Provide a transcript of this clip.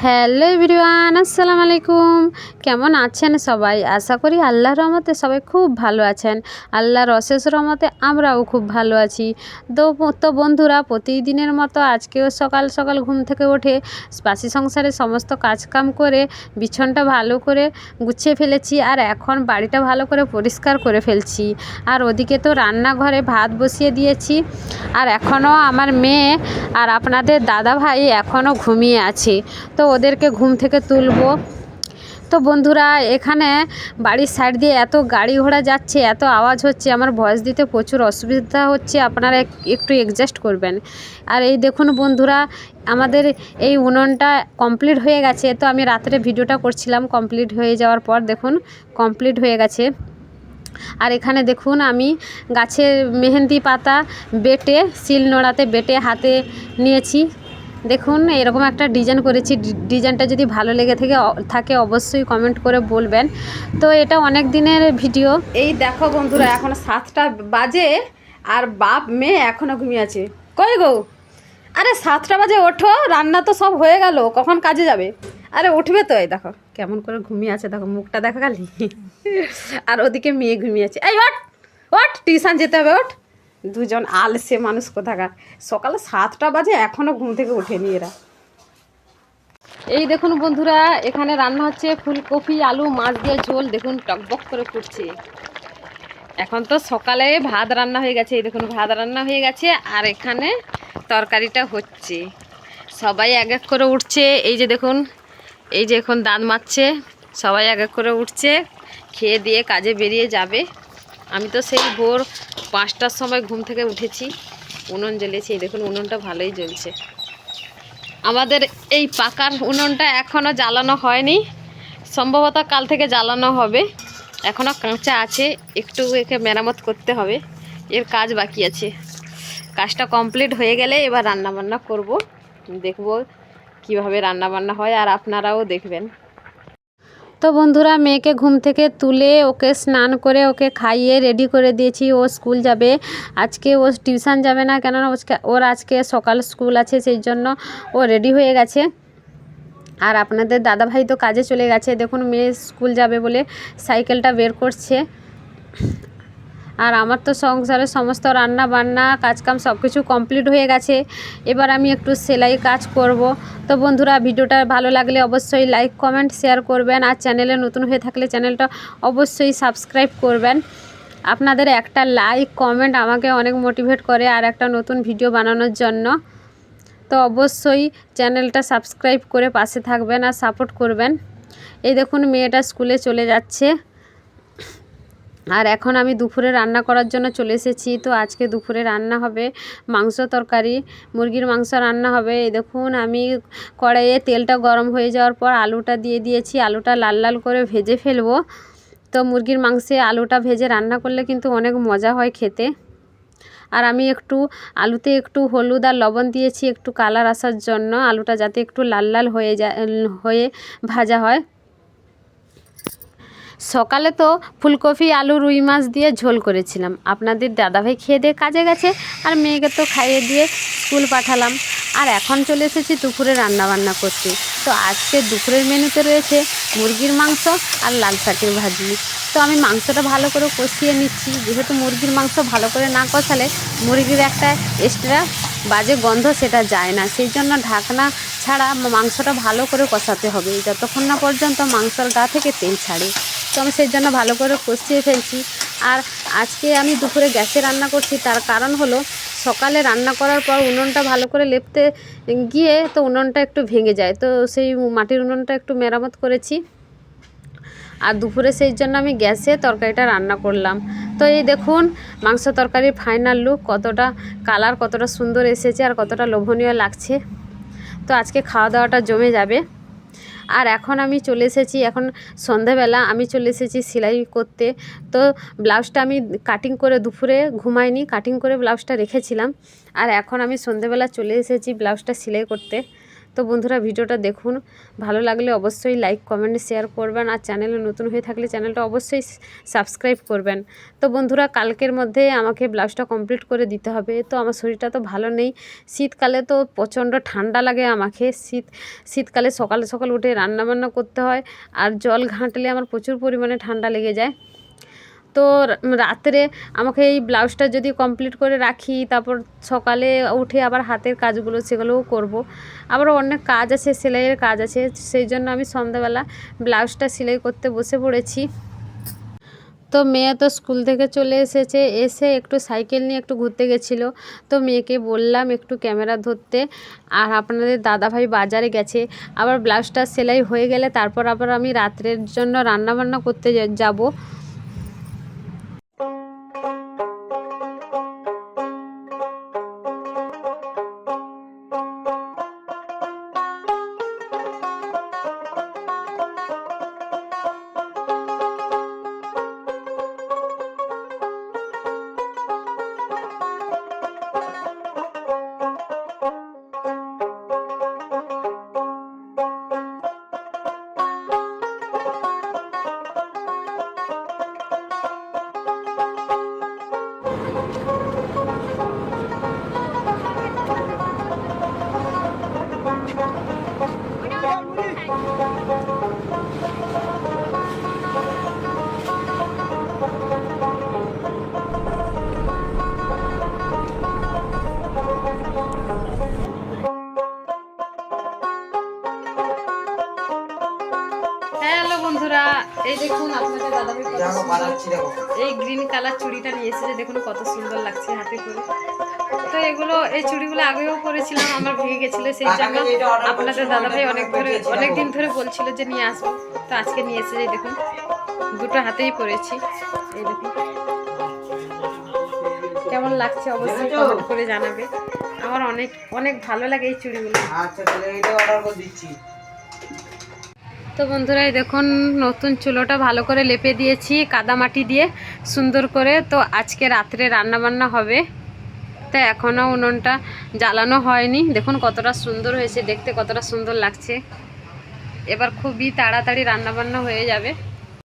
Hello everyone, আসসালামু আলাইকুম। কেমন আছেন সবাই? আশা করি আল্লাহর রহমতে সবাই খুব ভালো আছেন। আল্লাহর অশেষ রহমতে আমরাও খুব ভালো আছি। তো বন্ধুরা, প্রতিদিনের মতো আজকেও সকাল সকাল ঘুম থেকে উঠে বাসি সংসারের সমস্ত কাজকাম করে বিছানাটা ভালো করে গুছিয়ে ফেলেছি, আর এখন বাড়িটা ভালো করে পরিষ্কার করে ফেলছি। আর ওদিকে তো রান্নাঘরে ভাত বসিয়ে দিয়েছি, আর এখনও আমার মেয়ে আর আপনাদের দাদা ভাই এখনও ঘুমিয়ে আছে, তো ওদেরকে ঘুম থেকে তুলবো। তো বন্ধুরা, এখানে বাড়ির সাইড দিয়ে এত গাড়ি ঘোড়া যাচ্ছে, এত আওয়াজ হচ্ছে, আমার ভয়েস দিতে প্রচুর অসুবিধা হচ্ছে, আপনারা একটু অ্যাডজাস্ট করবেন। আর এই দেখুন বন্ধুরা, আমাদের এই উনুনটা কমপ্লিট হয়ে গেছে। তো আমি রাত্রে ভিডিওটা করছিলাম, কমপ্লিট হয়ে যাওয়ার পর দেখুন কমপ্লিট হয়ে গেছে। আর এখানে দেখুন আমি গাছের মেহেন্দি পাতা বেটে শিলনোড়াতে বেটে হাতে নিয়েছি। দেখুন এরকম একটা ডিজাইন করেছি। ডিজাইনটা যদি ভালো লেগে থাকে অবশ্যই কমেন্ট করে বলবেন। তো এটা অনেক দিনের ভিডিও। এই দেখো বন্ধুরা, এখন 7টা বাজে আর বাপ মেয়ে এখনও ঘুমিয়ে আছে। কই গো? আরে 7টা বাজে ওঠো, রান্না তো সব হয়ে গেল, কখন কাজে যাবে? আরে উঠবে তো। এই দেখো কেমন করে ঘুমিয়ে আছে, দেখো মুখটা দেখা খালি। আর ওদিকে মেয়ে ঘুমিয়ে আছে। এই ওঠ ওঠ, টিউশন যেতে হবে, ওঠ। দুজন আলসে মানুষ কোথাকার, সকালে 7টা বাজে এখনও ঘুম থেকে ওঠেনি এরা। এই দেখুন বন্ধুরা, এখানে রান্না হচ্ছে ফুলকপি আলু মাছ দিয়ে ঝোল। দেখুন টকবক করে ফুটছে। এখন তো সকালে ভাত রান্না হয়ে গেছে। এই দেখুন ভাত রান্না হয়ে গেছে, আর এখানে তরকারিটা হচ্ছে। সবাই এক এক করে উঠছে। এই যে দেখুন, এই যে এখন দাঁত মাজছে, সবাই এক এক করে উঠছে, খেয়ে দিয়ে কাজে বেরিয়ে যাবে। আমি তো সেই ভোর 5টার সময় ঘুম থেকে উঠেছি, উনুন জ্বেলেছি। এই দেখুন উনুনটা ভালোই জ্বলছে। আমাদের এই পাকার উনুনটা এখনও জ্বালানো হয়নি, সম্ভবত কাল থেকে জ্বালানো হবে। এখনও কাঁচা আছে, একটু একে মেরামত করতে হবে, এর কাজ বাকি আছে। কাজটা কমপ্লিট হয়ে গেলে এবার রান্নাবান্না করব, দেখব কিভাবে রান্নাবান্না হয়, আর আপনারাও দেখবেন। তো বন্ধুরা, মেয়েকে ঘুম থেকে তুলে ওকে স্নান করে ওকে খাইয়ে রেডি করে দিয়েছি। ও স্কুল যাবে আজকে, ও টিউশন যাবে না, কেননা ওর আজকে সকাল স্কুল আছে, সেই জন্য ও রেডি হয়ে গেছে। আর আপনাদের দাদাভাই তো কাজে চলে গেছে। দেখুন মেয়ে স্কুল যাবে বলে সাইকেলটা বের করছে। আর আমার তো সংসারের সমস্ত রান্না বান্না কাজকাম সব কিছু কমপ্লিট হয়ে গেছে। এবার আমি একটু সেলাই কাজ করব। তো বন্ধুরা, ভিডিওটা ভালো লাগলে অবশ্যই লাইক কমেন্ট শেয়ার করবেন, আর চ্যানেলে নতুন হয়ে থাকলে চ্যানেলটা অবশ্যই সাবস্ক্রাইব করবেন। আপনাদের একটা লাইক কমেন্ট আমাকে অনেক মোটিভেট করে আর একটা নতুন ভিডিও বানানোর জন্য। তো অবশ্যই চ্যানেলটা সাবস্ক্রাইব করে পাশে থাকবেন আর সাপোর্ট করবেন। এই দেখুন মেয়েটা স্কুলে চলে যাচ্ছে। আর এখন আমি দুপুরে রান্না করার জন্য চলে এসেছি। তো আজকে দুপুরে রান্না হবে মাংস তরকারি, মুরগির মাংস রান্না হবে। এই দেখুন আমি কড়াইয়ে তেলটা গরম হয়ে যাওয়ার পর আলুটা দিয়ে দিয়েছি। আলুটা লাল লাল করে ভেজে ফেলবো। তো মুরগির মাংসে আলুটা ভেজে রান্না করলে কিন্তু অনেক মজা হয় খেতে। আর আমি আলুতে একটু হলুদ আর লবণ দিয়েছি একটু কালার আসার জন্য, আলুটা যাতে একটু লাল লাল হয়ে ভাজা হয়। সকালে তো ফুলকপি আলু রুই মাছ দিয়ে ঝোল করেছিলাম। আপনাদের দাদাভাই খেয়ে দিয়ে কাজে গেছে, আর মেয়েকে তো খাইয়ে দিয়ে স্কুল পাঠালাম। আর এখন চলে এসেছি দুপুরে রান্নাবান্না করতে। তো আজকে দুপুরের মেনুতে রয়েছে মুরগির মাংস আর লাল শাকের ভাজি। তো আমি মাংসটা ভালো করে কষিয়ে নিচ্ছি, যেহেতু মুরগির মাংস ভালো করে না কষালে মুরগির একটা এক্সট্রা বাজে গন্ধ সেটা যায় না, সেই জন্য ঢাকনা ছাড়া মাংসটা ভালো করে কষাতে হবে যতক্ষণ না পর্যন্ত মাংসর গা থেকে তেল ছাড়ে। তো আমি সেই জন্য ভালো করে কষিয়ে ফেলছি। আর আজকে আমি দুপুরে গ্যাসে রান্না করছি, তার কারণ হলো সকালে রান্না করার পর উনুনটা ভালো করে লেপতে গিয়ে তো উনুনটা একটু ভেঙে যায়, তো সেই মাটির উনুনটা একটু মেরামত করেছি। আর দুপুরে সেই জন্য আমি গ্যাসে তরকারিটা রান্না করলাম। তো এই দেখুন মাংস তরকারির ফাইনাল লুক, কতটা কালার কতটা সুন্দর এসেছে আর কতটা লোভনীয় লাগছে। তো আজকে খাওয়া দাওয়াটা জমে যাবে। আর এখন আমি চলে এসেছি, এখন সন্ধেবেলা আমি চলে এসেছি সেলাই করতে। তো ব্লাউজটা আমি কাটিং করে দুপুরে ঘুমাইনি, কাটিং করে ব্লাউজটা রেখেছিলাম। আর এখন আমি সন্ধেবেলা চলে এসেছি ব্লাউজটা সেলাই করতে। তো বন্ধুরা ভিডিওটা দেখুন, ভালো লাগলে অবশ্যই লাইক কমেন্ট শেয়ার করবেন, আর চ্যানেলে নতুন হয়ে থাকলে চ্যানেলটা অবশ্যই সাবস্ক্রাইব করবেন। তো বন্ধুরা কালকের মধ্যে আমাকে ব্লাউজটা কমপ্লিট করে দিতে হবে। তো আমার শরীরটা তো ভালো নেই, শীতকালে তো প্রচণ্ড ঠান্ডা লাগে আমাকে। শীতকালে সকাল সকাল উঠে রান্নাবান্না করতে হয়, আর জল ঘাঁটলে আমার প্রচুর পরিমাণে ঠান্ডা লেগে যায়। তো রাত্রে আমাকে এই ব্লাউজটা যদি কমপ্লিট করে রাখি, তারপর সকালে উঠে আবার হাতের কাজগুলো সেগুলোও করব। আবার অনেক কাজ আছে, সেলাইয়ের কাজ আছে, সেই জন্য আমি সন্ধ্যাবেলা ব্লাউজটা সেলাই করতে বসে পড়েছি। তো মেয়ে তো স্কুল থেকে চলে এসেছে, এসে একটু সাইকেল নিয়ে একটু ঘুরতে গেছিলো। তো মেয়েকে বললাম একটু ক্যামেরা ধরতে, আর আপনাদের দাদাভাই বাজারে গেছে। আবার ব্লাউজটা সেলাই হয়ে গেলে তারপর আবার আমি রাত্রের জন্য রান্নাবান্না করতে যাব। হ্যালো বন্ধুরা, এই দেখুন আপনাদের দাদাভাই এই গ্রিন কালার চুড়িটা নিয়ে এসেছে, দেখুন কত সুন্দর লাগছে হাতে করে। তো এই চুড়িগুলো আগেও পরেছিলাম, আমার ভেঙে গেছিলো, সেই জন্য আপনাদের দাদাভাই অনেক দিন ধরে বলছিল যে নিয়ে আসবো। তো আজকে নিয়ে এসেছে, দেখুন দুটো হাতেই পরেছি। এই দেখুন কেমন লাগছে অবশ্যই কমেন্ট করে জানাবে। আমার অনেক ভালো লাগে এই চুড়িগুলো। আচ্ছা তাহলে এটা অর্ডার করে দিচ্ছি। তো বন্ধুরা এই দেখুন নতুন চুলোটা ভালো করে লেপে দিয়েছি কাদা মাটি দিয়ে সুন্দর করে। তো আজকে রাত্রে রান্নাবান্না হবে, তো এখনও উনুনটা জ্বালানো হয়নি। দেখুন কতটা সুন্দর হয়েছে দেখতে, কতটা সুন্দর লাগছে। এবার খুবই তাড়াতাড়ি রান্নাবান্না হয়ে যাবে।